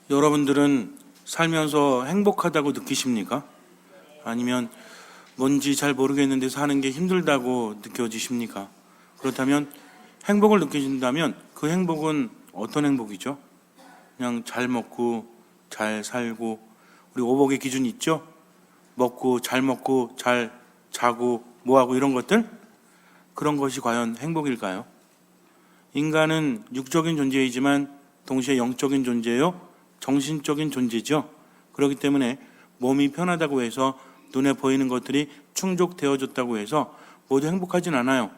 여러분들은 살면서 행복하다고 느끼십니까? 아니면 뭔지 잘 모르겠는데 사는 게 힘들다고 느껴지십니까? 그렇다면 행복을 느끼신다면 그 행복은 어떤 행복이죠? 그냥 잘 먹고 잘 살고, 우리 오복의 기준 있죠? 먹고 잘 자고 뭐하고 이런 것들? 그런 것이 과연 행복일까요? 인간은 육적인 존재이지만 동시에 영적인 존재요, 정신적인 존재죠. 그렇기 때문에 몸이 편하다고 해서 눈에 보이는 것들이 충족되어졌다고 해서 모두 행복하진 않아요.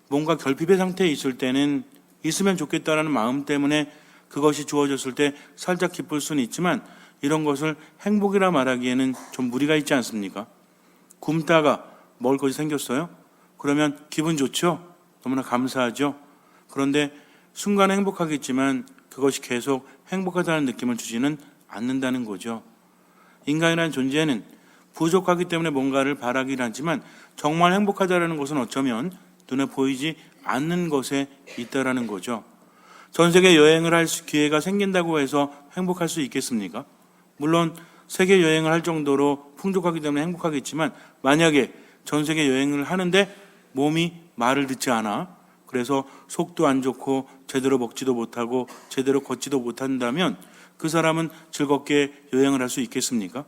뭔가 결핍의 상태에 있을 때는 있으면 좋겠다라는 마음 때문에 그것이 주어졌을 때 살짝 기쁠 수는 있지만, 이런 것을 행복이라 말하기에는 좀 무리가 있지 않습니까? 굶다가 먹을 것이 생겼어요? 그러면 기분 좋죠? 너무나 감사하죠? 그런데 순간은 행복하겠지만 그것이 계속 행복하다는 느낌을 주지는 않는다는 거죠. 인간이라는 존재는 부족하기 때문에 뭔가를 바라긴 하지만 정말 행복하다는 것은 어쩌면 눈에 보이지 않는 것에 있다라는 거죠. 전 세계 여행을 할 기회가 생긴다고 해서 행복할 수 있겠습니까? 물론 세계 여행을 할 정도로 풍족하기 때문에 행복하겠지만, 만약에 전 세계 여행을 하는데 몸이 말을 듣지 않아, 그래서 속도 안 좋고 제대로 먹지도 못하고 제대로 걷지도 못한다면 그 사람은 즐겁게 여행을 할 수 있겠습니까?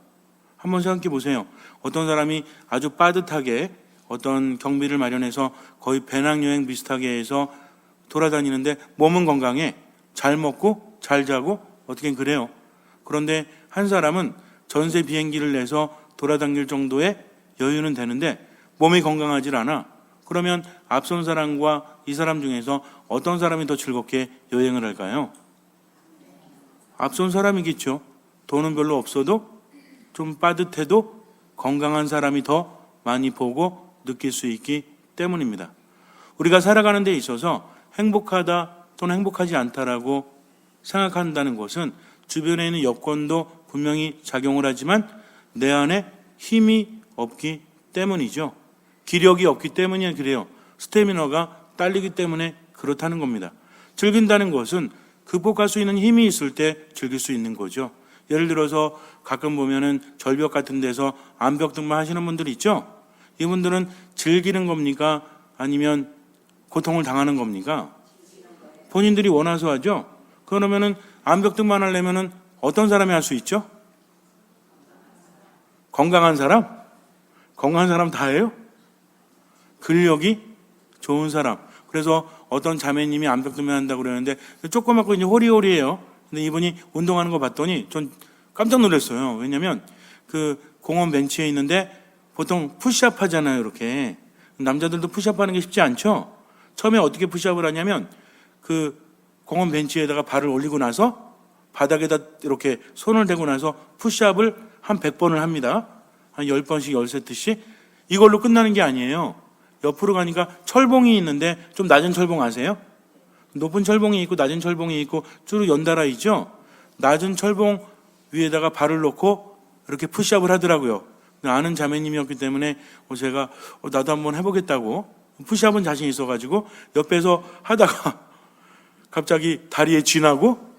한번 생각해 보세요. 어떤 사람이 아주 빠듯하게 어떤 경비를 마련해서 거의 배낭여행 비슷하게 해서 돌아다니는데 몸은 건강해, 잘 먹고 잘 자고 어떻게 그래요. 그런데 한 사람은 전세 비행기를 내서 돌아다닐 정도의 여유는 되는데 몸이 건강하지 않아. 그러면 앞선 사람과 이 사람 중에서 어떤 사람이 더 즐겁게 여행을 할까요? 앞선 사람이겠죠. 돈은 별로 없어도 좀 빠듯해도 건강한 사람이 더 많이 보고 느낄 수 있기 때문입니다. 우리가 살아가는 데 있어서 행복하다 또는 행복하지 않다라고 생각한다는 것은 주변에 있는 여건도 분명히 작용을 하지만 내 안에 힘이 없기 때문이죠. 기력이 없기 때문이 그래요. 스태미너가 딸리기 때문에 그렇다는 겁니다. 즐긴다는 것은 극복할 수 있는 힘이 있을 때 즐길 수 있는 거죠. 예를 들어서 가끔 보면은 절벽 같은 데서 암벽 등반 하시는 분들이 있죠. 이분들은 즐기는 겁니까? 아니면 고통을 당하는 겁니까? 본인들이 원해서 하죠. 그러면은 암벽 등반 하려면은 어떤 사람이 할 수 있죠? 건강한 사람? 건강한 사람 다 해요? 근력이 좋은 사람. 그래서 어떤 자매님이 암벽 등반 한다고 그러는데 조그맣고 이제 호리호리해요. 근데 이분이 운동하는 거 봤더니 전 깜짝 놀랐어요. 왜냐면 그 공원 벤치에 있는데 보통 푸시업 하잖아요. 이렇게 남자들도 푸시업 하는 게 쉽지 않죠. 처음에 어떻게 푸시업을 하냐면 그 공원 벤치에다가 발을 올리고 나서 바닥에다 이렇게 손을 대고 나서 푸시업을 한 100번을 합니다. 한 10번씩 10세트씩. 이걸로 끝나는 게 아니에요. 옆으로 가니까 철봉이 있는데, 좀 낮은 철봉 아세요? 높은 철봉이 있고 낮은 철봉이 있고 쭉 연달아 있죠. 낮은 철봉 위에다가 발을 놓고 이렇게 푸시업을 하더라고요. 아는 자매님이었기 때문에 제가 나도 한번 해보겠다고, 푸시업은 자신 있어가지고 옆에서 하다가 갑자기 다리에 쥐나고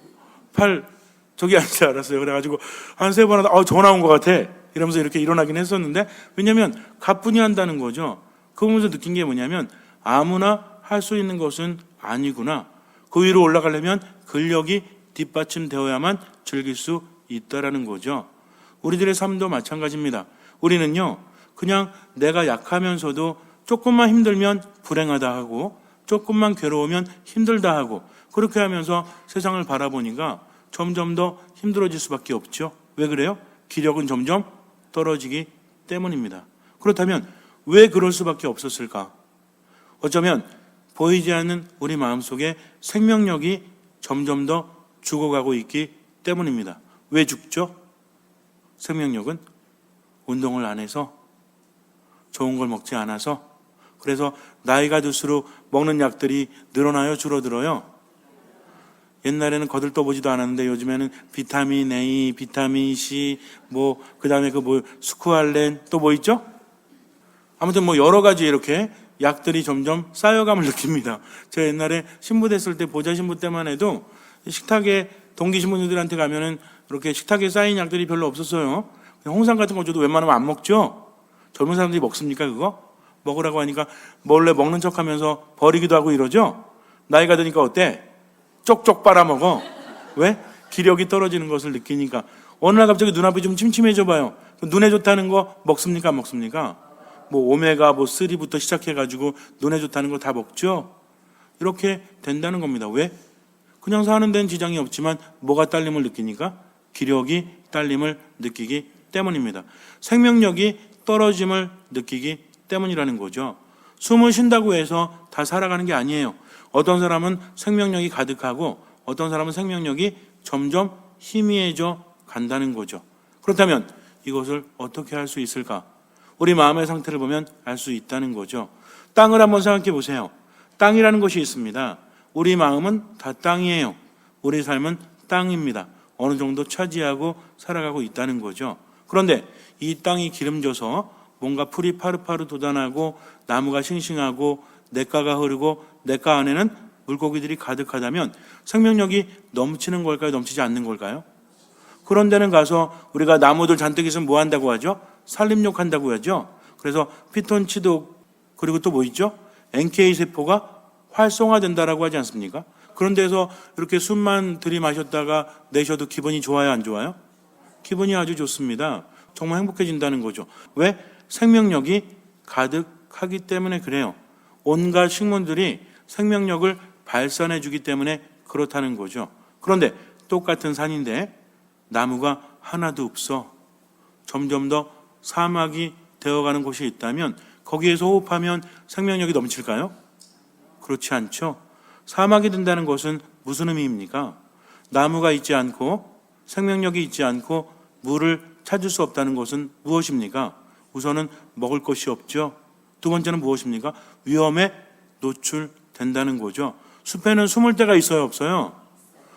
팔 저기 앉지 않았어요. 그래가지고 한 3번 하다 전화 온 것 같아 이러면서 이렇게 일어나긴 했었는데, 왜냐면 가뿐히 한다는 거죠. 그거 보면서 느낀 게 뭐냐면 아무나 할 수 있는 것은 아니구나. 그 위로 올라가려면 근력이 뒷받침되어야만 즐길 수 있다라는 거죠. 우리들의 삶도 마찬가지입니다. 우리는요, 그냥 내가 약하면서도 조금만 힘들면 불행하다 하고 조금만 괴로우면 힘들다 하고, 그렇게 하면서 세상을 바라보니까 점점 더 힘들어질 수밖에 없죠. 왜 그래요? 기력은 점점 떨어지기 때문입니다. 그렇다면 왜 그럴 수밖에 없었을까? 어쩌면 보이지 않는 우리 마음속에 생명력이 점점 더 죽어가고 있기 때문입니다. 왜 죽죠? 생명력은 운동을 안 해서, 좋은 걸 먹지 않아서. 그래서 나이가 들수록 먹는 약들이 늘어나요, 줄어들어요? 옛날에는 거들떠보지도 않았는데 요즘에는 비타민 A, 비타민 C, 그 다음에 스쿠알렌, 또 뭐 있죠? 아무튼 여러 가지 이렇게 약들이 점점 쌓여감을 느낍니다. 제가 옛날에 신부 됐을 때, 보좌 신부 때만 해도 식탁에 동기 신부님들한테 가면은 이렇게 식탁에 쌓인 약들이 별로 없었어요. 그냥 홍삼 같은 거 줘도 웬만하면 안 먹죠. 젊은 사람들이 먹습니까 그거? 먹으라고 하니까 몰래 먹는 척하면서 버리기도 하고 이러죠. 나이가 드니까 어때? 쪽쪽 빨아먹어. 왜? 기력이 떨어지는 것을 느끼니까. 어느 날 갑자기 눈앞이 좀 침침해져 봐요. 눈에 좋다는 거 먹습니까 안 먹습니까? 뭐 오메가 3부터 시작해가지고 눈에 좋다는 거 다 먹죠. 이렇게 된다는 겁니다. 왜? 그냥 사는 데는 지장이 없지만 뭐가 딸림을 느끼니까? 기력이 딸림을 느끼기 때문입니다. 생명력이 떨어짐을 느끼기 때문이라는 거죠. 숨을 쉰다고 해서 다 살아가는 게 아니에요. 어떤 사람은 생명력이 가득하고 어떤 사람은 생명력이 점점 희미해져 간다는 거죠. 그렇다면 이것을 어떻게 할 수 있을까? 우리 마음의 상태를 보면 알 수 있다는 거죠. 땅을 한번 생각해 보세요. 땅이라는 것이 있습니다. 우리 마음은 다 땅이에요. 우리 삶은 땅입니다. 어느 정도 차지하고 살아가고 있다는 거죠. 그런데 이 땅이 기름져서 뭔가 풀이 파릇파릇 돋아나고 나무가 싱싱하고 냇가가 흐르고 냇가 안에는 물고기들이 가득하다면 생명력이 넘치는 걸까요? 넘치지 않는 걸까요? 그런 데는 가서 우리가 나무들 잔뜩 있으면 뭐 한다고 하죠? 산림욕 한다고 하죠. 그래서 피톤치드 그리고 또 뭐 있죠? NK세포가 활성화된다라고 하지 않습니까? 그런 데서 이렇게 숨만 들이마셨다가 내쉬어도 기분이 좋아요, 안 좋아요? 기분이 아주 좋습니다. 정말 행복해진다는 거죠. 왜? 생명력이 가득하기 때문에 그래요. 온갖 식물들이 생명력을 발산해 주기 때문에 그렇다는 거죠. 그런데 똑같은 산인데 나무가 하나도 없어. 점점 더 사막이 되어가는 곳이 있다면 거기에서 호흡하면 생명력이 넘칠까요? 그렇지 않죠. 사막이 된다는 것은 무슨 의미입니까? 나무가 있지 않고 생명력이 있지 않고 물을 찾을 수 없다는 것은 무엇입니까? 우선은 먹을 것이 없죠. 두 번째는 무엇입니까? 위험에 노출된다는 거죠. 숲에는 숨을 데가 있어요, 없어요?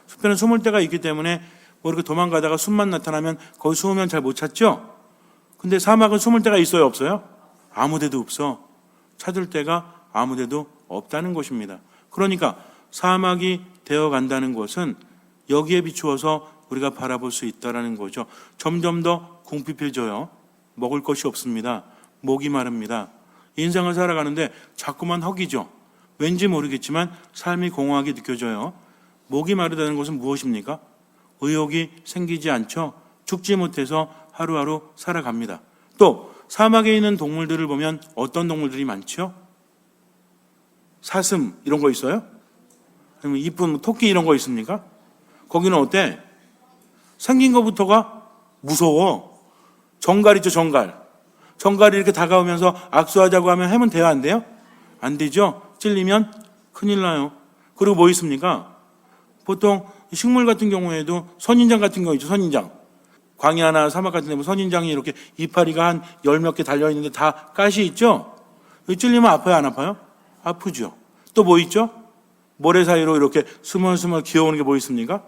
숲에는 숨을 데가 있기 때문에 뭐 이렇게 도망가다가 숨만 나타나면 거기 숨으면 잘 못 찾죠? 근데 사막은 숨을 데가 있어요, 없어요? 아무 데도 없어. 찾을 데가 아무 데도 없다는 것입니다. 그러니까 사막이 되어 간다는 것은 여기에 비추어서 우리가 바라볼 수 있다는 거죠. 점점 더 궁핍해져요. 먹을 것이 없습니다. 목이 마릅니다. 인생을 살아가는데 자꾸만 허기죠. 왠지 모르겠지만 삶이 공허하게 느껴져요. 목이 마르다는 것은 무엇입니까? 의욕이 생기지 않죠. 죽지 못해서 하루하루 살아갑니다. 또 사막에 있는 동물들을 보면 어떤 동물들이 많죠? 사슴 이런 거 있어요? 아니면 이쁜 토끼 이런 거 있습니까? 거기는 어때? 생긴 것부터가 무서워. 정갈 있죠, 정갈. 정갈이 이렇게 다가오면서 악수하자고 하면 하면 돼요, 안 돼요? 안 되죠? 찔리면 큰일 나요. 그리고 뭐 있습니까? 보통 식물 같은 경우에도 선인장 같은 경우 있죠, 선인장. 광야나 사막 같은 데 보면 선인장이 이렇게 이파리가 한 10몇 개 달려있는데 다 가시 있죠? 찔리면 아파요, 안 아파요? 아프죠. 또 뭐 있죠? 모래 사이로 이렇게 스멀스멀 기어오는 게 뭐 있습니까?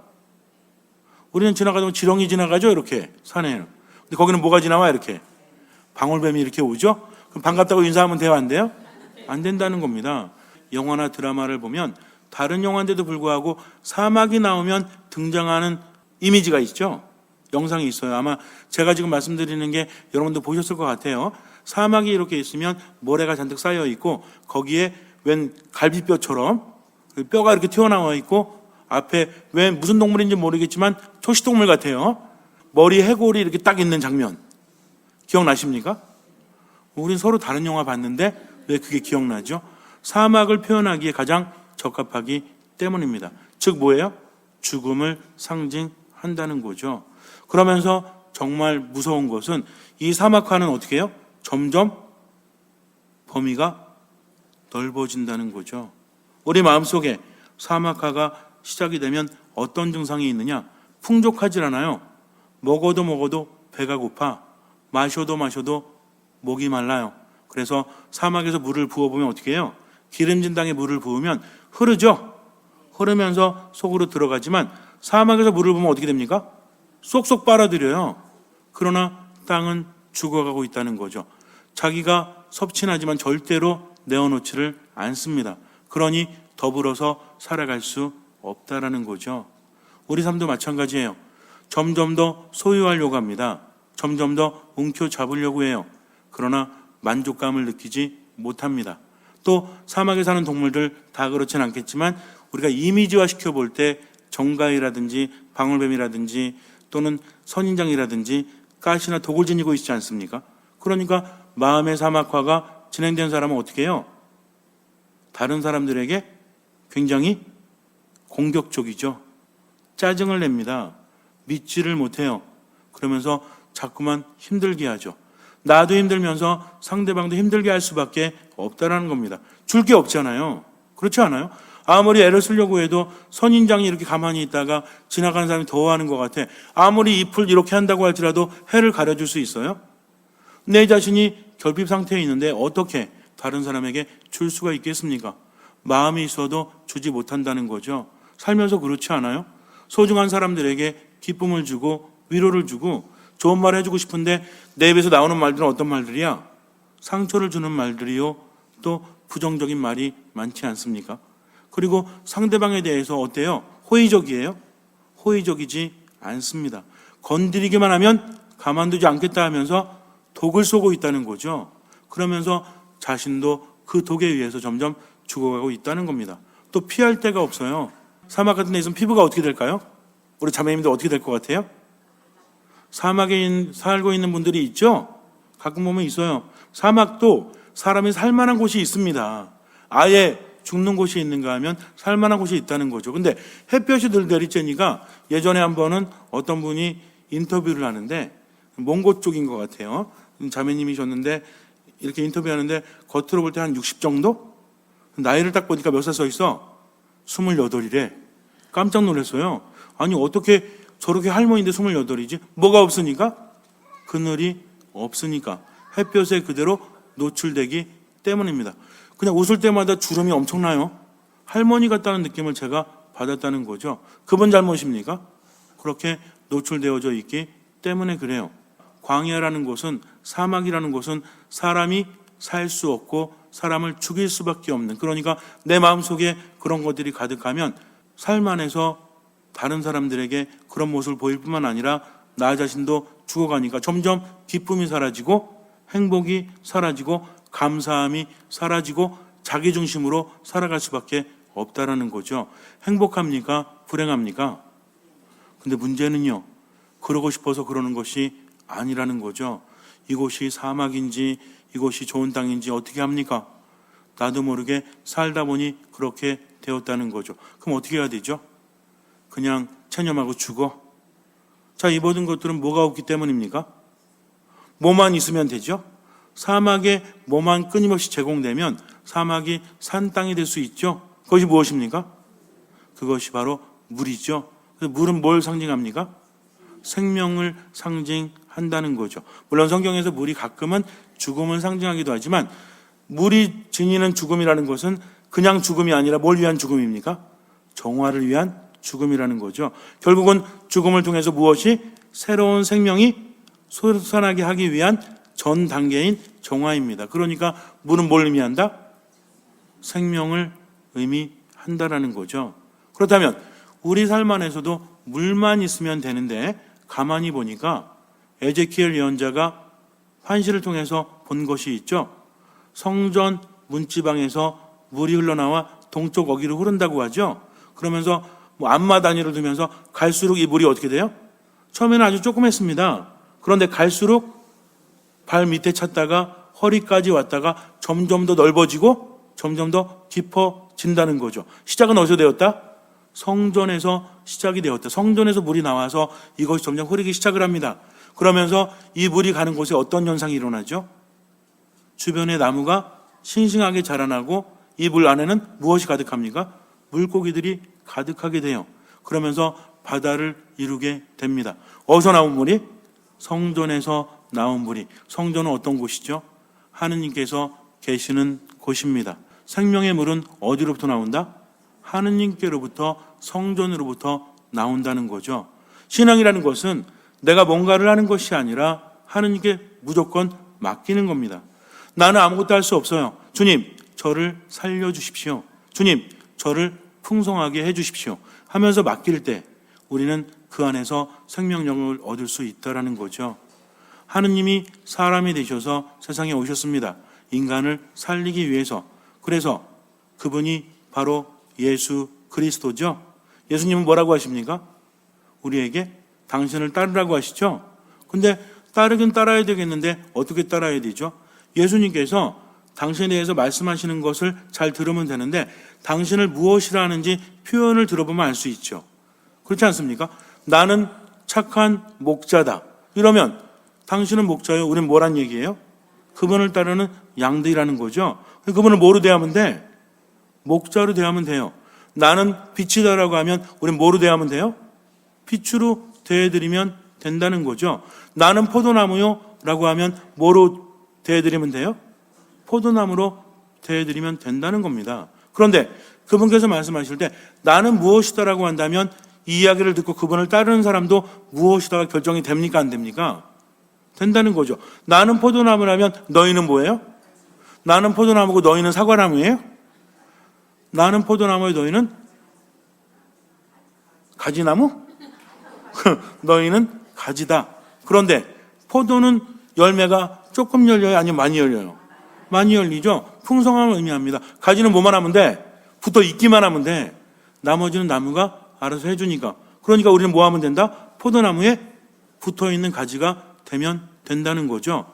우리는 지나가다 지렁이 지나가죠, 이렇게 산에는. 근데 거기는 뭐가 지나와, 이렇게? 방울뱀이 이렇게 오죠? 그럼 반갑다고 인사하면 돼요, 안 돼요? 안 된다는 겁니다. 영화나 드라마를 보면 다른 영화인데도 불구하고 사막이 나오면 등장하는 이미지가 있죠? 영상이 있어요. 아마 제가 지금 말씀드리는 게 여러분도 보셨을 것 같아요. 사막이 이렇게 있으면 모래가 잔뜩 쌓여 있고 거기에 웬 갈비뼈처럼 뼈가 이렇게 튀어나와 있고 앞에 웬 무슨 동물인지 모르겠지만 초식동물 같아요. 머리 해골이 이렇게 딱 있는 장면. 기억나십니까? 우린 서로 다른 영화 봤는데 왜 그게 기억나죠? 사막을 표현하기에 가장 적합하기 때문입니다. 즉 뭐예요? 죽음을 상징한다는 거죠. 그러면서 정말 무서운 것은 이 사막화는 어떻게 해요? 점점 범위가 넓어진다는 거죠. 우리 마음속에 사막화가 시작이 되면 어떤 증상이 있느냐? 풍족하지 않아요. 먹어도 배가 고파. 마셔도 목이 말라요. 그래서 사막에서 물을 부어보면 어떻게 해요? 기름진 땅에 물을 부으면 흐르죠? 흐르면서 속으로 들어가지만 사막에서 물을 부으면 어떻게 됩니까? 쏙쏙 빨아들여요. 그러나 땅은 죽어가고 있다는 거죠. 자기가 섭취하지만 절대로 내어놓지를 않습니다. 그러니 더불어서 살아갈 수 없다라는 거죠. 우리 삶도 마찬가지예요. 점점 더 소유하려고 합니다. 점점 더 움켜잡으려고 해요. 그러나 만족감을 느끼지 못합니다. 또 사막에 사는 동물들 다 그렇진 않겠지만 우리가 이미지화 시켜볼 때 정가이라든지 방울뱀이라든지 또는 선인장이라든지 가시나 독을 지니고 있지 않습니까? 그러니까 마음의 사막화가 진행된 사람은 어떻게 해요? 다른 사람들에게 굉장히 공격적이죠. 짜증을 냅니다. 믿지를 못해요. 그러면서 자꾸만 힘들게 하죠. 나도 힘들면서 상대방도 힘들게 할 수밖에 없다라는 겁니다. 줄 게 없잖아요. 그렇지 않아요? 아무리 애를 쓰려고 해도 선인장이 이렇게 가만히 있다가 지나가는 사람이 더워하는 것 같아. 아무리 잎을 이렇게 한다고 할지라도 해를 가려줄 수 있어요? 내 자신이 결핍 상태에 있는데 어떻게 다른 사람에게 줄 수가 있겠습니까? 마음이 있어도 주지 못한다는 거죠. 살면서 그렇지 않아요? 소중한 사람들에게 기쁨을 주고 위로를 주고 좋은 말을 해주고 싶은데 내 입에서 나오는 말들은 어떤 말들이야? 상처를 주는 말들이요. 또 부정적인 말이 많지 않습니까? 그리고 상대방에 대해서 어때요? 호의적이에요? 호의적이지 않습니다. 건드리기만 하면 가만두지 않겠다 하면서 독을 쏘고 있다는 거죠. 그러면서 자신도 그 독에 의해서 점점 죽어가고 있다는 겁니다. 또 피할 데가 없어요. 사막 같은 데 있으면 피부가 어떻게 될까요? 우리 자매님들 어떻게 될 것 같아요? 사막에 살고 있는 분들이 있죠? 가끔 보면 있어요. 사막도 사람이 살만한 곳이 있습니다. 아예 죽는 곳이 있는가 하면 살만한 곳이 있다는 거죠. 근데 햇볕이 늘 내리쬐니까 예전에 한 번은 어떤 분이 인터뷰를 하는데 몽고 쪽인 것 같아요. 자매님이셨는데 이렇게 인터뷰하는데 겉으로 볼 때 한 60 정도? 나이를 딱 보니까 몇 살 써 있어? 28이래. 깜짝 놀랐어요. 아니 어떻게 저렇게 할머니인데 28이지? 뭐가 없으니까? 그늘이 없으니까. 햇볕에 그대로 노출되기 때문입니다. 그냥 웃을 때마다 주름이 엄청나요. 할머니 같다는 느낌을 제가 받았다는 거죠. 그분 잘못입니까? 그렇게 노출되어져 있기 때문에 그래요. 광야라는 곳은, 사막이라는 곳은 사람이 살 수 없고 사람을 죽일 수밖에 없는, 그러니까 내 마음속에 그런 것들이 가득하면 삶 안에서 다른 사람들에게 그런 모습을 보일 뿐만 아니라 나 자신도 죽어가니까 점점 기쁨이 사라지고 행복이 사라지고 감사함이 사라지고 자기중심으로 살아갈 수밖에 없다라는 거죠. 행복합니까? 불행합니까? 근데 문제는요, 그러고 싶어서 그러는 것이 아니라는 거죠. 이곳이 사막인지 이곳이 좋은 땅인지 어떻게 합니까? 나도 모르게 살다 보니 그렇게 되었다는 거죠. 그럼 어떻게 해야 되죠? 그냥 체념하고 죽어? 자, 이 모든 것들은 뭐가 없기 때문입니까? 뭐만 있으면 되죠? 사막에 뭐만 끊임없이 제공되면 사막이 산 땅이 될 수 있죠. 그것이 무엇입니까? 그것이 바로 물이죠. 그래서 물은 뭘 상징합니까? 생명을 상징한다는 거죠. 물론 성경에서 물이 가끔은 죽음을 상징하기도 하지만 물이 지니는 죽음이라는 것은 그냥 죽음이 아니라 뭘 위한 죽음입니까? 정화를 위한 죽음이라는 거죠. 결국은 죽음을 통해서 무엇이? 새로운 생명이 솟아나게 하기 위한 전 단계인 정화입니다. 그러니까 물은 뭘 의미한다? 생명을 의미한다라는 거죠. 그렇다면 우리 삶 안에서도 물만 있으면 되는데 가만히 보니까 에제키엘 예언자가 환시를 통해서 본 것이 있죠. 성전 문지방에서 물이 흘러나와 동쪽 어귀로 흐른다고 하죠. 그러면서 안마 단위를 두면서 갈수록 이 물이 어떻게 돼요? 처음에는 아주 조그맸습니다. 그런데 갈수록 발 밑에 찼다가 허리까지 왔다가 점점 더 넓어지고 점점 더 깊어진다는 거죠. 시작은 어디서 되었다? 성전에서 시작이 되었다. 성전에서 물이 나와서 이것이 점점 흐르기 시작을 합니다. 그러면서 이 물이 가는 곳에 어떤 현상이 일어나죠? 주변의 나무가 싱싱하게 자라나고 이 물 안에는 무엇이 가득합니까? 물고기들이 가득하게 돼요. 그러면서 바다를 이루게 됩니다. 어디서 나온 물이? 성전에서 나온 물이. 성전은 어떤 곳이죠? 하느님께서 계시는 곳입니다. 생명의 물은 어디로부터 나온다? 하느님께로부터, 성전으로부터 나온다는 거죠. 신앙이라는 것은 내가 뭔가를 하는 것이 아니라 하느님께 무조건 맡기는 겁니다. 나는 아무것도 할 수 없어요. 주님, 저를 살려주십시오. 주님, 저를 풍성하게 해주십시오 하면서 맡길 때 우리는 그 안에서 생명력을 얻을 수 있다라는 거죠. 하느님이 사람이 되셔서 세상에 오셨습니다. 인간을 살리기 위해서. 그래서 그분이 바로 예수 그리스도죠. 예수님은 뭐라고 하십니까? 우리에게 당신을 따르라고 하시죠. 근데 따르긴 따라야 되겠는데 어떻게 따라야 되죠? 예수님께서 당신에 대해서 말씀하시는 것을 잘 들으면 되는데 당신을 무엇이라 하는지 표현을 들어보면 알 수 있죠. 그렇지 않습니까? 나는 착한 목자다. 이러면 당신은 목자요. 우린 뭐란 얘기예요? 그분을 따르는 양들이라는 거죠. 그분을 뭐로 대하면 돼? 목자로 대하면 돼요. 나는 빛이다라고 하면 우린 뭐로 대하면 돼요? 빛으로 대해드리면 된다는 거죠. 나는 포도나무요 라고 하면 뭐로 대해드리면 돼요? 포도나무로 대해드리면 된다는 겁니다. 그런데 그분께서 말씀하실 때 나는 무엇이다라고 한다면 이 이야기를 듣고 그분을 따르는 사람도 무엇이다가 결정이 됩니까? 안 됩니까? 된다는 거죠. 나는 포도나무라면 너희는 뭐예요? 나는 포도나무고 너희는 사과나무예요? 나는 포도나무에 너희는 가지나무? 너희는 가지다. 그런데 포도는 열매가 조금 열려요? 아니면 많이 열려요? 많이 열리죠. 풍성함을 의미합니다. 가지는 뭐만 하면 돼? 붙어 있기만 하면 돼. 나머지는 나무가 알아서 해주니까. 그러니까 우리는 뭐 하면 된다? 포도나무에 붙어있는 가지가 되면 된다는 거죠.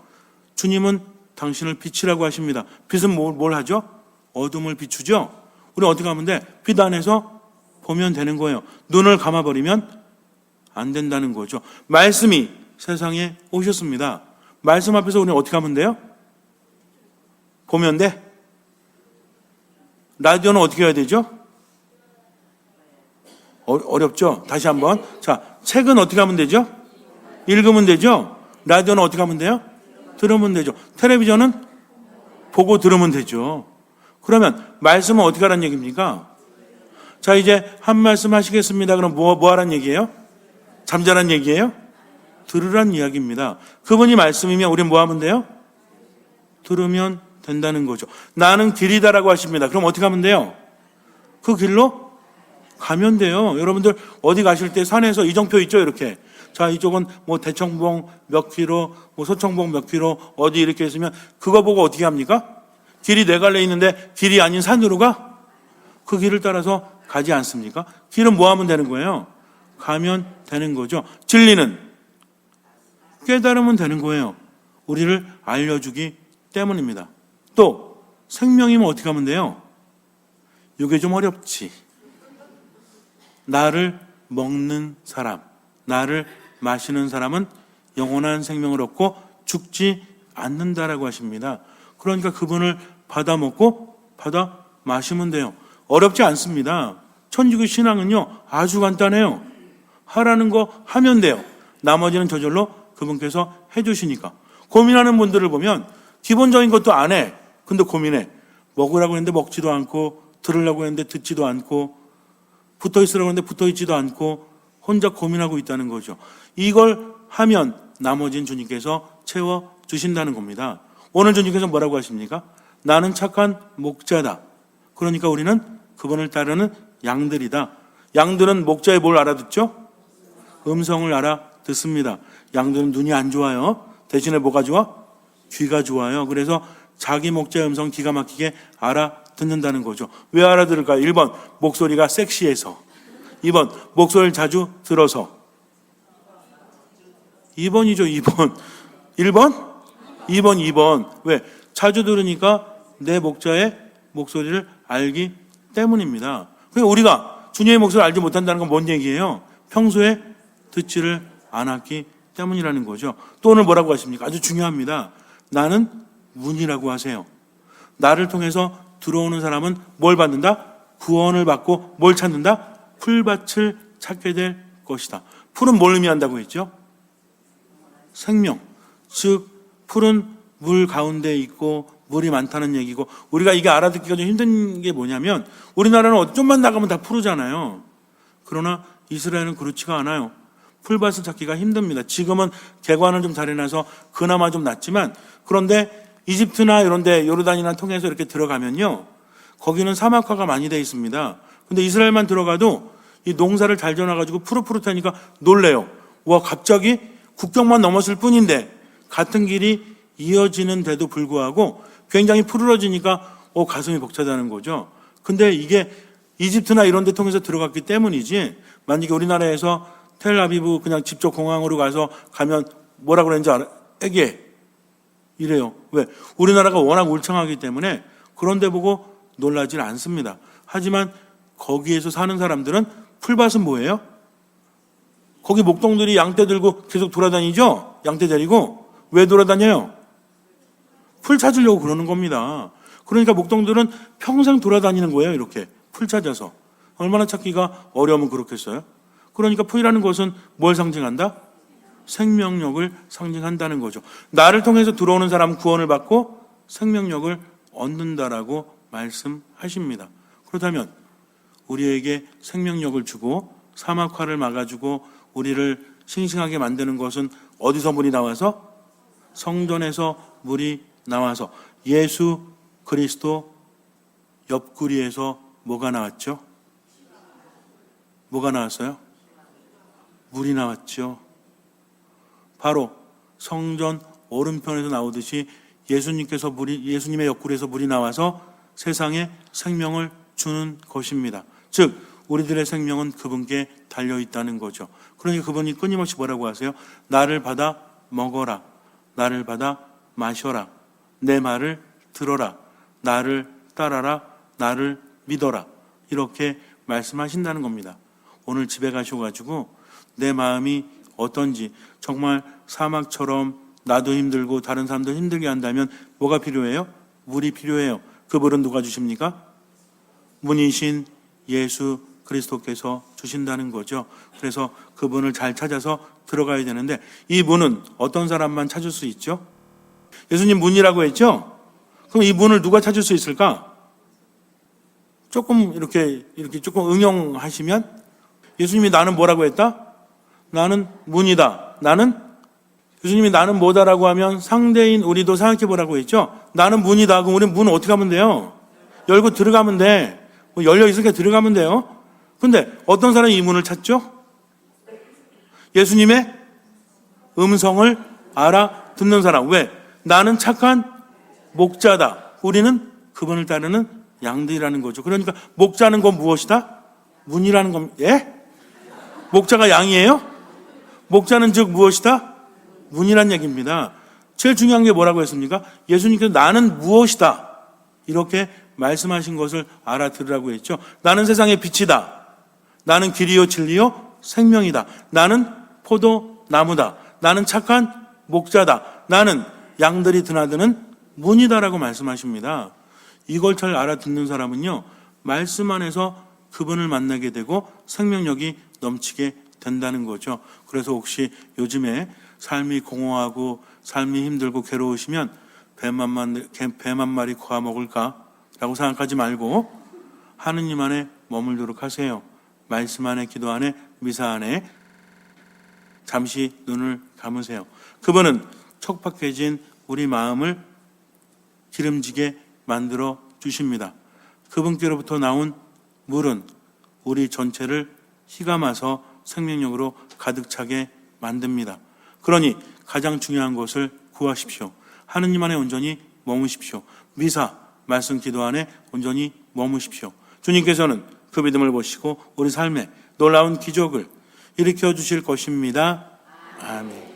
주님은 당신을 빛이라고 하십니다. 빛은 뭘 하죠? 어둠을 비추죠. 우리는 어떻게 하면 돼? 빛 안에서 보면 되는 거예요. 눈을 감아버리면 안 된다는 거죠. 말씀이 세상에 오셨습니다. 말씀 앞에서 우리는 어떻게 하면 돼요? 보면 돼. 라디오는 어떻게 해야 되죠? 어렵죠? 다시 한번. 자, 책은 어떻게 하면 되죠? 읽으면 되죠? 라디오는 어떻게 하면 돼요? 들으면 되죠. 텔레비전은 보고 들으면 되죠. 그러면 말씀은 어떻게 하라는 얘기입니까? 자, 이제 한 말씀 하시겠습니다. 그럼 뭐 하라는 얘기예요? 잠자란 얘기예요? 들으란 이야기입니다. 그분이 말씀이면 우리는 뭐 하면 돼요? 들으면 된다는 거죠. 나는 길이다라고 하십니다. 그럼 어떻게 하면 돼요? 그 길로 가면 돼요. 여러분들 어디 가실 때 산에서 이정표 있죠? 이렇게. 자, 이쪽은 뭐 대청봉 몇 킬로, 뭐 소청봉 몇 킬로, 어디 이렇게 있으면 그거 보고 어떻게 합니까? 길이 네 갈래 있는데 길이 아닌 산으로 가? 그 길을 따라서 가지 않습니까? 길은 뭐 하면 되는 거예요? 가면 되는 거죠. 진리는 깨달으면 되는 거예요. 우리를 알려주기 때문입니다. 또 생명이면 어떻게 하면 돼요? 이게 좀 어렵지. 나를 먹는 사람, 나를 마시는 사람은 영원한 생명을 얻고 죽지 않는다라고 하십니다. 그러니까 그분을 받아 먹고 받아 마시면 돼요. 어렵지 않습니다. 천주교 신앙은요 아주 간단해요. 하라는 거 하면 돼요. 나머지는 저절로 그분께서 해주시니까. 고민하는 분들을 보면 기본적인 것도 안 해. 근데 고민해. 먹으라고 했는데 먹지도 않고, 들으려고 했는데 듣지도 않고, 붙어있으라고 했는데 붙어있지도 않고 혼자 고민하고 있다는 거죠. 이걸 하면 나머지는 주님께서 채워주신다는 겁니다. 오늘 주님께서 뭐라고 하십니까? 나는 착한 목자다. 그러니까 우리는 그분을 따르는 양들이다. 양들은 목자의 뭘 알아듣죠? 음성을 알아듣습니다. 양들은 눈이 안 좋아요. 대신에 뭐가 좋아? 귀가 좋아요. 그래서 자기 목자의 음성 기가 막히게 알아듣는다는 거죠. 왜 알아들을까요? 1번 목소리가 섹시해서, 2번 목소리를 자주 들어서. 2번이죠. 2번 1번? 2번 왜? 자주 들으니까 내 목자의 목소리를 알기 때문입니다. 그러니까 우리가 주님의 목소리를 알지 못한다는 건 뭔 얘기예요? 평소에 듣지를 않았기 때문이라는 거죠. 또 오늘 뭐라고 하십니까? 아주 중요합니다. 나는 문이라고 하세요. 나를 통해서 들어오는 사람은 뭘 받는다? 구원을 받고 뭘 찾는다? 풀밭을 찾게 될 것이다. 풀은 뭘 의미한다고 했죠? 생명. 즉 풀은 물 가운데 있고 물이 많다는 얘기고, 우리가 이게 알아듣기가 좀 힘든 게 뭐냐면 우리나라는 좀만 나가면 다 푸르잖아요. 그러나 이스라엘은 그렇지가 않아요. 풀밭을 찾기가 힘듭니다. 지금은 개관을 좀 잘해놔서 그나마 좀 낫지만, 그런데 이집트나 이런 데 요르단이나 통해서 이렇게 들어가면요 거기는 사막화가 많이 되어 있습니다. 근데 이스라엘만 들어가도 이 농사를 잘 지어놔가지고 푸릇푸릇하니까 놀래요. 와, 갑자기 국경만 넘었을 뿐인데 같은 길이 이어지는데도 불구하고 굉장히 푸르러지니까 가슴이 벅차다는 거죠. 근데 이게 이집트나 이런 데 통해서 들어갔기 때문이지, 만약에 우리나라에서 텔아비브 그냥 직접 공항으로 가면 뭐라 그랬는지 알아? 에게 이래요. 왜? 우리나라가 워낙 울창하기 때문에 그런데 보고 놀라질 않습니다. 하지만 거기에서 사는 사람들은 풀밭은 뭐예요? 거기 목동들이 양떼 들고 계속 돌아다니죠? 양떼 데리고. 왜 돌아다녀요? 풀 찾으려고 그러는 겁니다. 그러니까 목동들은 평생 돌아다니는 거예요. 이렇게 풀 찾아서. 얼마나 찾기가 어려우면 그렇겠어요? 그러니까 풀이라는 것은 뭘 상징한다? 생명력을 상징한다는 거죠. 나를 통해서 들어오는 사람은 구원을 받고 생명력을 얻는다라고 말씀하십니다. 그렇다면 우리에게 생명력을 주고 사막화를 막아주고 우리를 싱싱하게 만드는 것은 어디서 물이 나와서? 성전에서 물이 나와서 예수 그리스도 옆구리에서 뭐가 나왔죠? 뭐가 나왔어요? 물이 나왔죠. 바로 성전 오른편에서 나오듯이 예수님의 옆구리에서 물이 나와서 세상에 생명을 주는 것입니다. 즉 우리들의 생명은 그분께 달려 있다는 거죠. 그러니까 그분이 끊임없이 뭐라고 하세요? 나를 받아 먹어라. 나를 받아 마셔라. 내 말을 들어라. 나를 따라라. 나를 믿어라. 이렇게 말씀하신다는 겁니다. 오늘 집에 가셔가지고 내 마음이 어떤지, 정말 사막처럼 나도 힘들고 다른 사람도 힘들게 한다면 뭐가 필요해요? 물이 필요해요. 그 물은 누가 주십니까? 문이신 예수 그리스도께서 주신다는 거죠. 그래서 그분을 잘 찾아서 들어가야 되는데 이 문은 어떤 사람만 찾을 수 있죠? 예수님 문이라고 했죠? 그럼 이 문을 누가 찾을 수 있을까? 조금 이렇게 조금 응용하시면 예수님이 나는 뭐라고 했다? 나는 문이다. 예수님이 나는 뭐다라고 하면 상대인 우리도 생각해 보라고 했죠? 나는 문이다. 그럼 우리 문 어떻게 하면 돼요? 열고 들어가면 돼. 열려 있으니까 들어가면 돼요. 근데 어떤 사람이 이 문을 찾죠? 예수님의 음성을 알아듣는 사람. 왜? 나는 착한 목자다. 우리는 그분을 따르는 양들이라는 거죠. 그러니까 목자는 건 무엇이다? 문이라는 겁니다. 예? 목자가 양이에요? 목자는 즉 무엇이다? 문이란 얘기입니다. 제일 중요한 게 뭐라고 했습니까? 예수님께서 나는 무엇이다. 이렇게 말씀하신 것을 알아들으라고 했죠. 나는 세상의 빛이다. 나는 길이요 진리요 생명이다. 나는 포도나무다. 나는 착한 목자다. 나는 양들이 드나드는 문이다라고 말씀하십니다. 이걸 잘 알아듣는 사람은요, 말씀 안에서 그분을 만나게 되고 생명력이 넘치게 된다는 거죠. 그래서 혹시 요즘에 삶이 공허하고 삶이 힘들고 괴로우시면 뱀 한 마리 구워 먹을까? 라고 생각하지 말고 하느님 안에 머물도록 하세요. 말씀 안에, 기도 안에, 미사 안에 잠시 눈을 감으세요. 그분은 척박해진 우리 마음을 기름지게 만들어 주십니다. 그분께로부터 나온 물은 우리 전체를 휘감아서 생명력으로 가득 차게 만듭니다. 그러니 가장 중요한 것을 구하십시오. 하느님 안에 온전히 머무십시오. 미사, 말씀, 기도 안에 온전히 머무십시오. 주님께서는 그 믿음을 보시고 우리 삶에 놀라운 기적을 일으켜 주실 것입니다. 아멘.